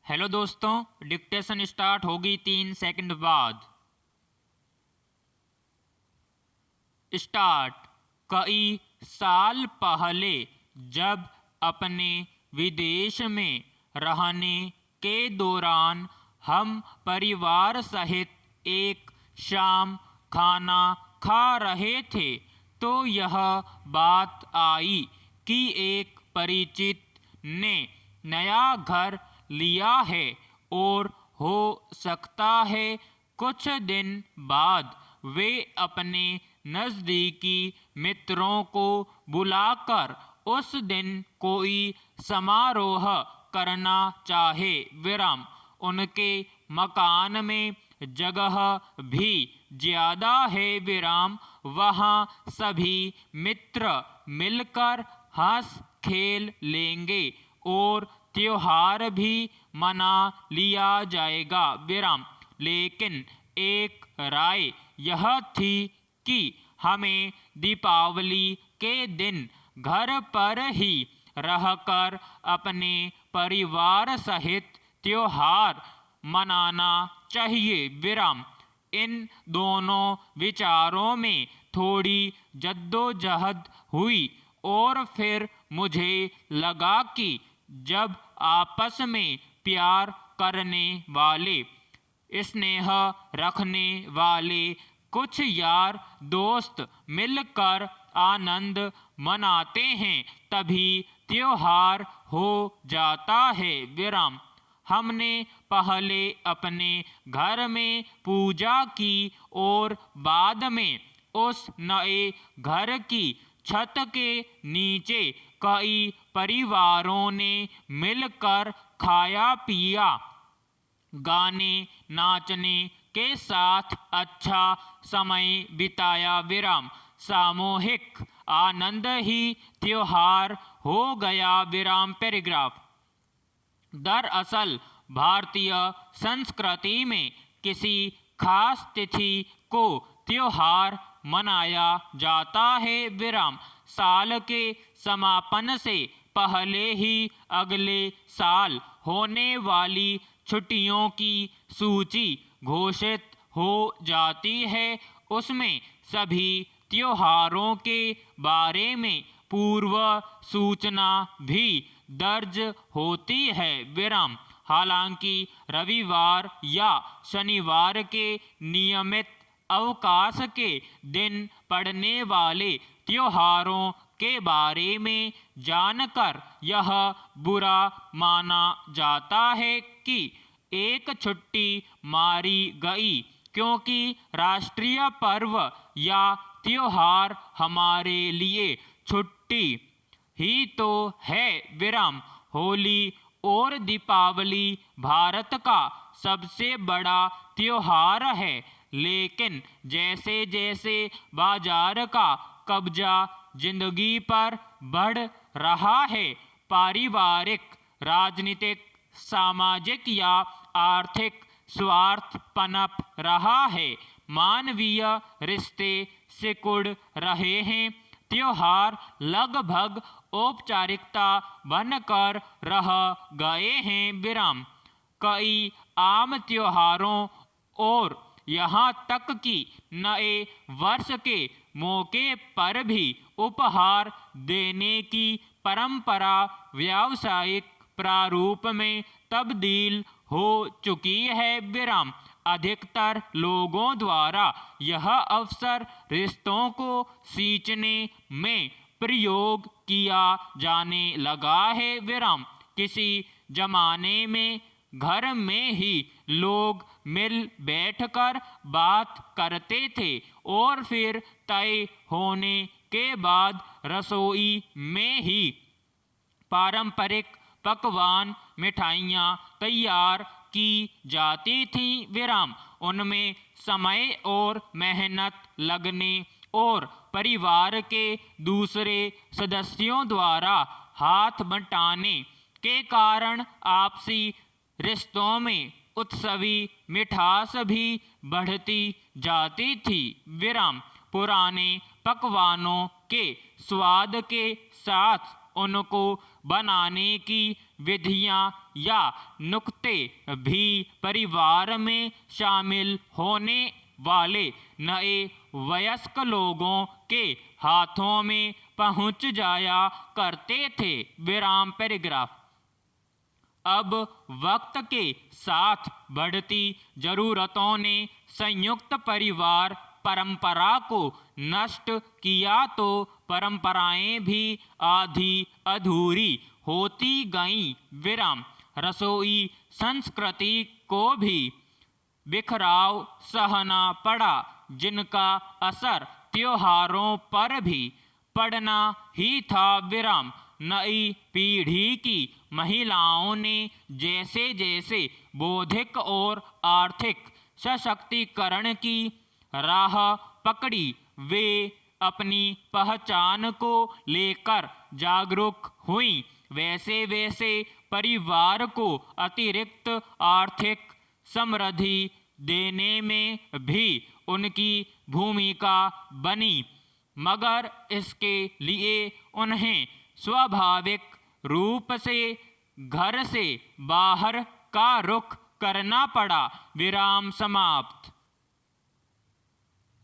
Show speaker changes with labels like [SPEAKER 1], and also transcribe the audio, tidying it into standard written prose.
[SPEAKER 1] Hello दोस्तों, dictation start होगी 3 second बाद। स्टार्ट। कई साल पहले जब अपने विदेश में रहने के दौरान हम परिवार सहित एक शाम खाना खा रहे थे तो यह बात आई कि एक परिचित ने नया घर लिया है और हो सकता है कुछ दिन बाद वे अपने नज़दीकी मित्रों को बुलाकर उस दिन कोई समारोह करना चाहे। विराम। उनके मकान में जगह भी ज़्यादा है। विराम। वहाँ सभी मित्र मिलकर हंस खेल लेंगे और त्योहार भी मना लिया जाएगा। विराम। लेकिन एक राय यह थी कि हमें दीपावली के दिन घर पर ही रहकर अपने परिवार सहित त्योहार मनाना चाहिए। विराम। इन दोनों विचारों में थोड़ी जद्दोजहद हुई और फिर मुझे लगा कि जब आपस में प्यार करने वाले, स्नेह रखने वाले कुछ यार दोस्त मिलकर आनंद मनाते हैं तभी त्योहार हो जाता है। विराम। हमने पहले अपने घर में पूजा की और बाद में उस नए घर की छत के नीचे कई परिवारों ने मिलकर खाया पिया, गाने नाचने के साथ अच्छा समय बिताया। विराम। सामूहिक आनंद ही त्योहार हो गया। विराम। पैराग्राफ। दरअसल भारतीय संस्कृति में किसी खास तिथि को त्योहार मनाया जाता है। विराम। साल के समापन से पहले ही अगले साल होने वाली छुट्टियों की सूची घोषित हो जाती है। उसमें सभी त्योहारों के बारे में पूर्व सूचना भी दर्ज होती है। विराम। हालांकि रविवार या शनिवार के नियमित अवकाश के दिन पड़ने वाले त्योहारों के बारे में जानकर यह बुरा माना जाता है कि एक छुट्टी मारी गई क्योंकि राष्ट्रीय पर्व या त्योहार हमारे लिए छुट्टी ही तो है। विराम। होली और दीपावली भारत का सबसे बड़ा त्योहार है, लेकिन जैसे जैसे बाजार का कब्जा जिंदगी पर बढ़ रहा है, पारिवारिक, राजनीतिक, सामाजिक या आर्थिक स्वार्थ पनप रहा है, मानवीय रिश्ते सिकुड़ रहे हैं, त्योहार लगभग औपचारिकता बनकर रह गए हैं। विराम। कई आम त्योहारों और यहाँ तक कि नए वर्ष के मौके पर भी उपहार देने की परंपरा व्यावसायिक प्रारूप में तब्दील हो चुकी है। विराम। अधिकतर लोगों द्वारा यह अवसर रिश्तों को सींचने में प्रयोग किया जाने लगा है। विराम। किसी जमाने में घर में ही लोग मिल बैठकर बात करते थे और फिर तय होने के बाद रसोई में ही पारंपरिक पकवान, मिठाइयाँ तैयार की जाती थी। विराम। उनमें समय और मेहनत लगने और परिवार के दूसरे सदस्यों द्वारा हाथ बंटाने के कारण आपसी रिश्तों में उत्सवी मिठास भी बढ़ती जाती थी। विराम। पुराने पकवानों के स्वाद के साथ उनको बनाने की विधियां या नुक्ते भी परिवार में शामिल होने वाले नए वयस्क लोगों के हाथों में पहुंच जाया करते थे। विराम पैराग्राफ। अब वक्त के साथ बढ़ती जरूरतों ने संयुक्त परिवार परंपरा को नष्ट किया तो परंपराएं भी आधी अधूरी होती गईं। विराम। रसोई संस्कृति को भी बिखराव सहना पड़ा, जिनका असर त्योहारों पर भी पड़ना ही था। विराम। नई पीढ़ी की महिलाओं ने जैसे जैसे बौद्धिक और आर्थिक सशक्तिकरण की राह पकड़ी, वे अपनी पहचान को लेकर जागरूक हुई। वैसे वैसे परिवार को अतिरिक्त आर्थिक समृद्धि देने में भी उनकी भूमिका बनी, मगर इसके लिए उन्हें स्वाभाविक रूप से घर से बाहर का रुख करना पड़ा। विराम समाप्त।